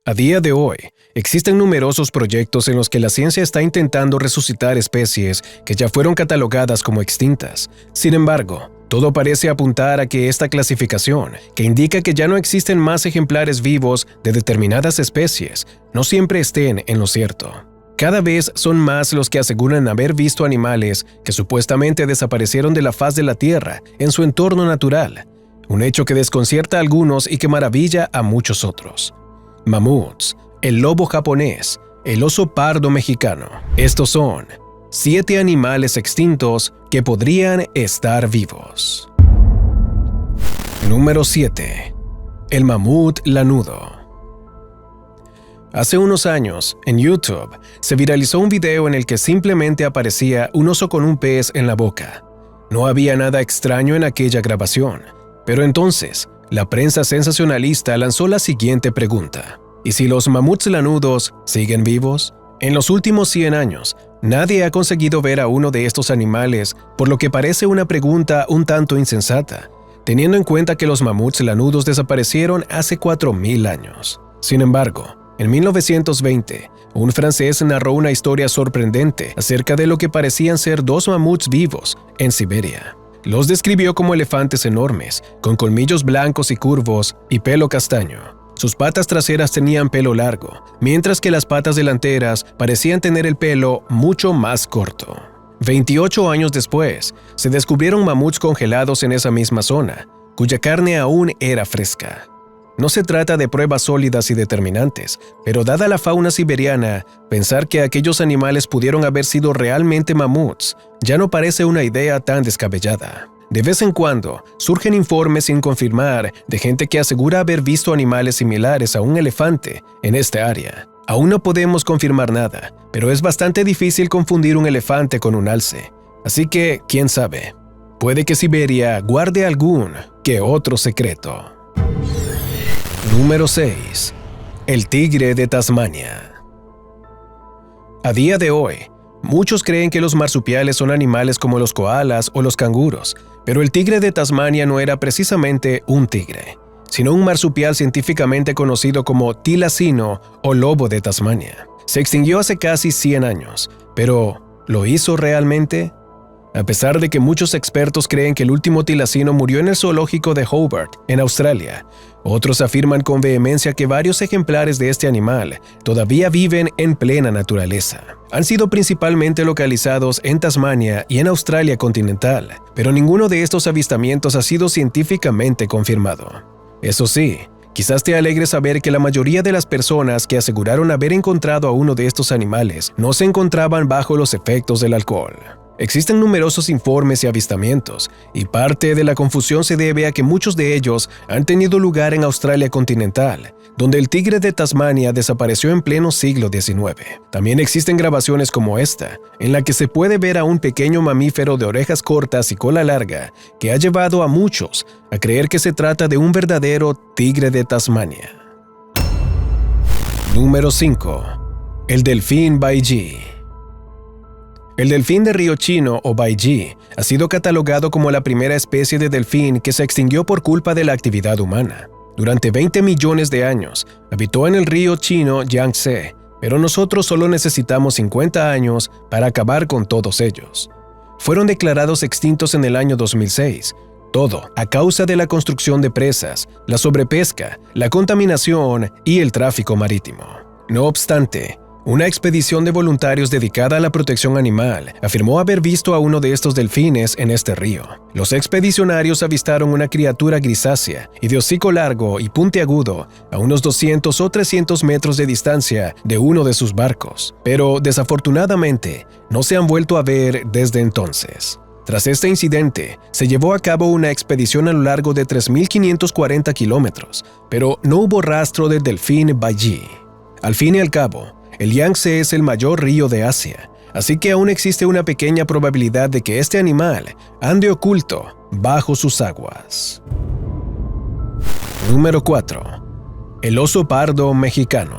A día de hoy, existen numerosos proyectos en los que la ciencia está intentando resucitar especies que ya fueron catalogadas como extintas. Sin embargo, todo parece apuntar a que esta clasificación, que indica que ya no existen más ejemplares vivos de determinadas especies, no siempre estén en lo cierto. Cada vez son más los que aseguran haber visto animales que supuestamente desaparecieron de la faz de la Tierra en su entorno natural, un hecho que desconcierta a algunos y que maravilla a muchos otros. Mamuts, el lobo japonés, el oso pardo mexicano. Estos son 7 animales extintos que podrían estar vivos. Número 7. El mamut lanudo. Hace unos años, en YouTube, se viralizó un video en el que simplemente aparecía un oso con un pez en la boca. No había nada extraño en aquella grabación, pero entonces, la prensa sensacionalista lanzó la siguiente pregunta: ¿y si los mamuts lanudos siguen vivos? En los últimos 100 años, nadie ha conseguido ver a uno de estos animales, por lo que parece una pregunta un tanto insensata, teniendo en cuenta que los mamuts lanudos desaparecieron hace 4.000 años. Sin embargo, en 1920, un francés narró una historia sorprendente acerca de lo que parecían ser 2 mamuts vivos en Siberia. Los describió como elefantes enormes, con colmillos blancos y curvos y pelo castaño. Sus patas traseras tenían pelo largo, mientras que las patas delanteras parecían tener el pelo mucho más corto. 28 años después, se descubrieron mamuts congelados en esa misma zona, cuya carne aún era fresca. No se trata de pruebas sólidas y determinantes, pero dada la fauna siberiana, pensar que aquellos animales pudieron haber sido realmente mamuts ya no parece una idea tan descabellada. De vez en cuando, surgen informes sin confirmar de gente que asegura haber visto animales similares a un elefante en esta área. Aún no podemos confirmar nada, pero es bastante difícil confundir un elefante con un alce. Así que, quién sabe, puede que Siberia guarde algún que otro secreto. Número 6. El tigre de Tasmania. A día de hoy, muchos creen que los marsupiales son animales como los koalas o los canguros, pero el tigre de Tasmania no era precisamente un tigre, sino un marsupial científicamente conocido como tilacino o lobo de Tasmania. Se extinguió hace casi 100 años, pero ¿lo hizo realmente? A pesar de que muchos expertos creen que el último tilacino murió en el zoológico de Hobart, en Australia, otros afirman con vehemencia que varios ejemplares de este animal todavía viven en plena naturaleza. Han sido principalmente localizados en Tasmania y en Australia continental, pero ninguno de estos avistamientos ha sido científicamente confirmado. Eso sí, quizás te alegre saber que la mayoría de las personas que aseguraron haber encontrado a uno de estos animales no se encontraban bajo los efectos del alcohol. Existen numerosos informes y avistamientos, y parte de la confusión se debe a que muchos de ellos han tenido lugar en Australia continental, donde el tigre de Tasmania desapareció en pleno siglo XIX. También existen grabaciones como esta, en la que se puede ver a un pequeño mamífero de orejas cortas y cola larga, que ha llevado a muchos a creer que se trata de un verdadero tigre de Tasmania. Número 5. El delfín Baiji. El delfín de río chino o Baiji ha sido catalogado como la primera especie de delfín que se extinguió por culpa de la actividad humana. Durante 20 millones de años habitó en el río chino Yangtze, pero nosotros solo necesitamos 50 años para acabar con todos ellos. Fueron declarados extintos en el año 2006, todo a causa de la construcción de presas, la sobrepesca, la contaminación y el tráfico marítimo. No obstante, una expedición de voluntarios dedicada a la protección animal afirmó haber visto a uno de estos delfines en este río. Los expedicionarios avistaron una criatura grisácea y de hocico largo y puntiagudo a unos 200 o 300 metros de distancia de uno de sus barcos, pero desafortunadamente no se han vuelto a ver desde entonces. Tras este incidente, se llevó a cabo una expedición a lo largo de 3.540 kilómetros, pero no hubo rastro del delfín Baiji. Al fin y al cabo, el Yangtze es el mayor río de Asia, así que aún existe una pequeña probabilidad de que este animal ande oculto bajo sus aguas. Número 4. El oso pardo mexicano.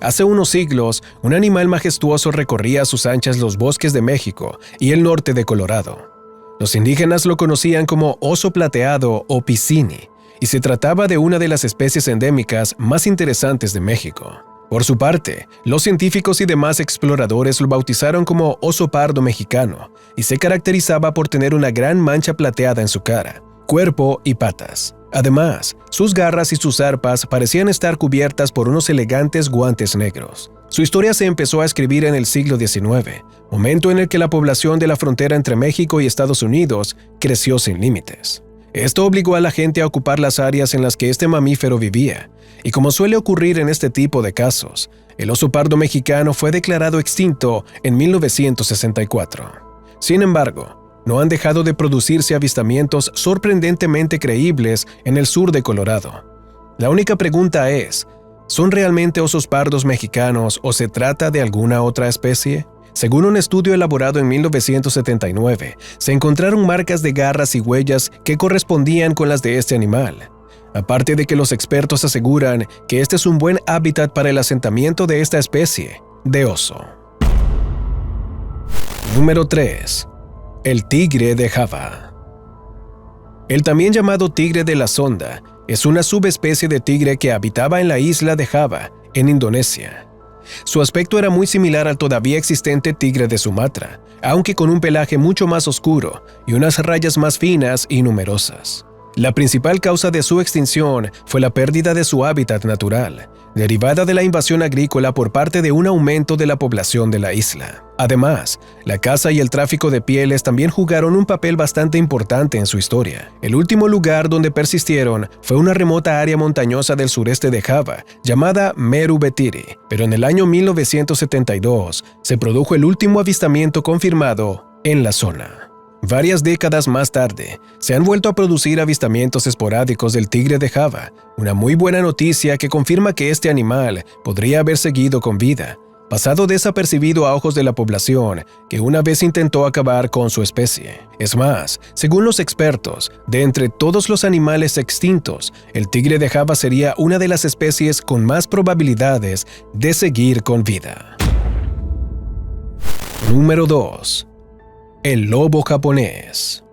Hace unos siglos, un animal majestuoso recorría a sus anchas los bosques de México y el norte de Colorado. Los indígenas lo conocían como oso plateado o piscini, y se trataba de una de las especies endémicas más interesantes de México. Por su parte, los científicos y demás exploradores lo bautizaron como oso pardo mexicano y se caracterizaba por tener una gran mancha plateada en su cara, cuerpo y patas. Además, sus garras y sus zarpas parecían estar cubiertas por unos elegantes guantes negros. Su historia se empezó a escribir en el siglo XIX, momento en el que la población de la frontera entre México y Estados Unidos creció sin límites. Esto obligó a la gente a ocupar las áreas en las que este mamífero vivía, y como suele ocurrir en este tipo de casos, el oso pardo mexicano fue declarado extinto en 1964. Sin embargo, no han dejado de producirse avistamientos sorprendentemente creíbles en el sur de Colorado. La única pregunta es, ¿son realmente osos pardos mexicanos o se trata de alguna otra especie? Según un estudio elaborado en 1979, se encontraron marcas de garras y huellas que correspondían con las de este animal. Aparte de que los expertos aseguran que este es un buen hábitat para el asentamiento de esta especie de oso. Número 3. El tigre de Java. El también llamado tigre de la Sonda es una subespecie de tigre que habitaba en la isla de Java, en Indonesia. Su aspecto era muy similar al todavía existente tigre de Sumatra, aunque con un pelaje mucho más oscuro y unas rayas más finas y numerosas. La principal causa de su extinción fue la pérdida de su hábitat natural, derivada de la invasión agrícola por parte de un aumento de la población de la isla. Además, la caza y el tráfico de pieles también jugaron un papel bastante importante en su historia. El último lugar donde persistieron fue una remota área montañosa del sureste de Java, llamada Meru Betiri, pero en el año 1972 se produjo el último avistamiento confirmado en la zona. Varias décadas más tarde, se han vuelto a producir avistamientos esporádicos del tigre de Java, una muy buena noticia que confirma que este animal podría haber seguido con vida, pasado desapercibido a ojos de la población que una vez intentó acabar con su especie. Es más, según los expertos, de entre todos los animales extintos, el tigre de Java sería una de las especies con más probabilidades de seguir con vida. Número 2. El lobo japonés.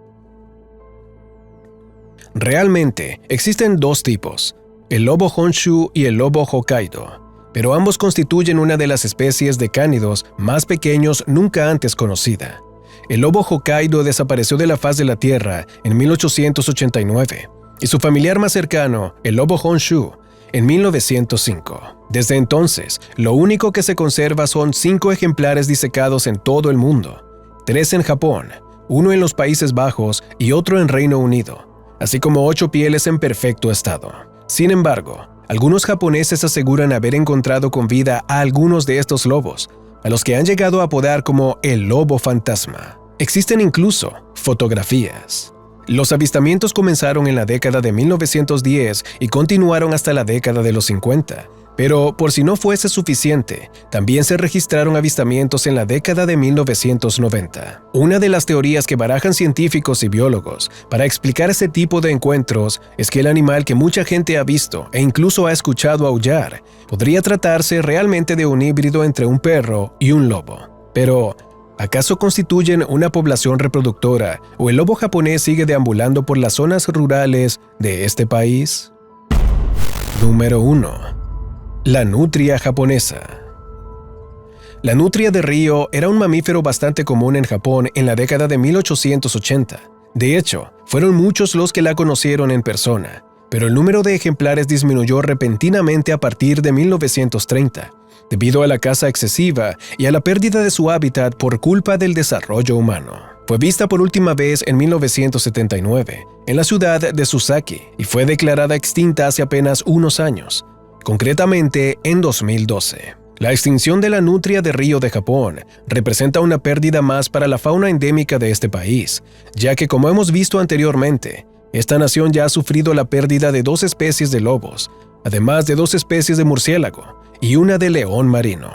Realmente, existen dos tipos, el lobo Honshu y el lobo Hokkaido, pero ambos constituyen una de las especies de cánidos más pequeños nunca antes conocida. El lobo Hokkaido desapareció de la faz de la Tierra en 1889, y su familiar más cercano, el lobo Honshu, en 1905. Desde entonces, lo único que se conserva son 5 ejemplares disecados en todo el mundo. 3 en Japón, 1 en los Países Bajos y otro en Reino Unido, así como 8 pieles en perfecto estado. Sin embargo, algunos japoneses aseguran haber encontrado con vida a algunos de estos lobos, a los que han llegado a apodar como el lobo fantasma. Existen incluso fotografías. Los avistamientos comenzaron en la década de 1910 y continuaron hasta la década de los 50. Pero, por si no fuese suficiente, también se registraron avistamientos en la década de 1990. Una de las teorías que barajan científicos y biólogos para explicar este tipo de encuentros es que el animal que mucha gente ha visto e incluso ha escuchado aullar podría tratarse realmente de un híbrido entre un perro y un lobo. Pero, ¿acaso constituyen una población reproductora o el lobo japonés sigue deambulando por las zonas rurales de este país? Número 1. La nutria japonesa. La nutria de río era un mamífero bastante común en Japón en la década de 1880. De hecho, fueron muchos los que la conocieron en persona, pero el número de ejemplares disminuyó repentinamente a partir de 1930, debido a la caza excesiva y a la pérdida de su hábitat por culpa del desarrollo humano. Fue vista por última vez en 1979, en la ciudad de Susaki, y fue declarada extinta hace apenas unos años, concretamente en 2012. La extinción de la nutria de río de Japón representa una pérdida más para la fauna endémica de este país, ya que, como hemos visto anteriormente, esta nación ya ha sufrido la pérdida de 2 especies de lobos, además de 2 especies de murciélago y una de león marino.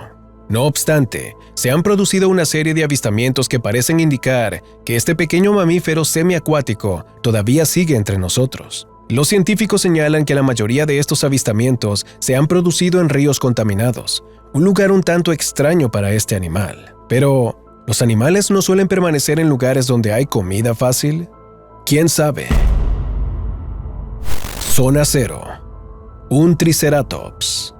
No obstante, se han producido una serie de avistamientos que parecen indicar que este pequeño mamífero semiacuático todavía sigue entre nosotros. Los científicos señalan que la mayoría de estos avistamientos se han producido en ríos contaminados, un lugar un tanto extraño para este animal. Pero, ¿los animales no suelen permanecer en lugares donde hay comida fácil? ¿Quién sabe? Zona Cero. Un Triceratops.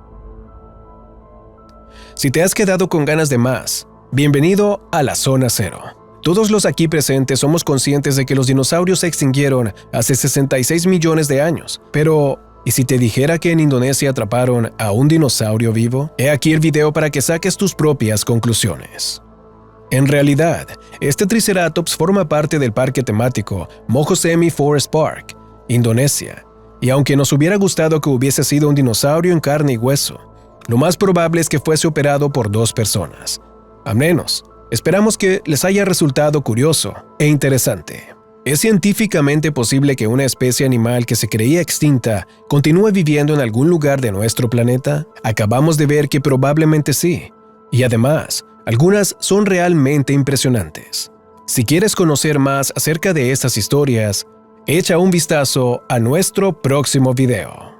Si te has quedado con ganas de más, bienvenido a la Zona Cero. Todos los aquí presentes somos conscientes de que los dinosaurios se extinguieron hace 66 millones de años, pero ¿y si te dijera que en Indonesia atraparon a un dinosaurio vivo? He aquí el video para que saques tus propias conclusiones. En realidad, este Triceratops forma parte del parque temático Mojosemi Forest Park, Indonesia, y aunque nos hubiera gustado que hubiese sido un dinosaurio en carne y hueso, lo más probable es que fuese operado por 2 personas. Al menos, esperamos que les haya resultado curioso e interesante. ¿Es científicamente posible que una especie animal que se creía extinta continúe viviendo en algún lugar de nuestro planeta? Acabamos de ver que probablemente sí, y además, algunas son realmente impresionantes. Si quieres conocer más acerca de estas historias, echa un vistazo a nuestro próximo video.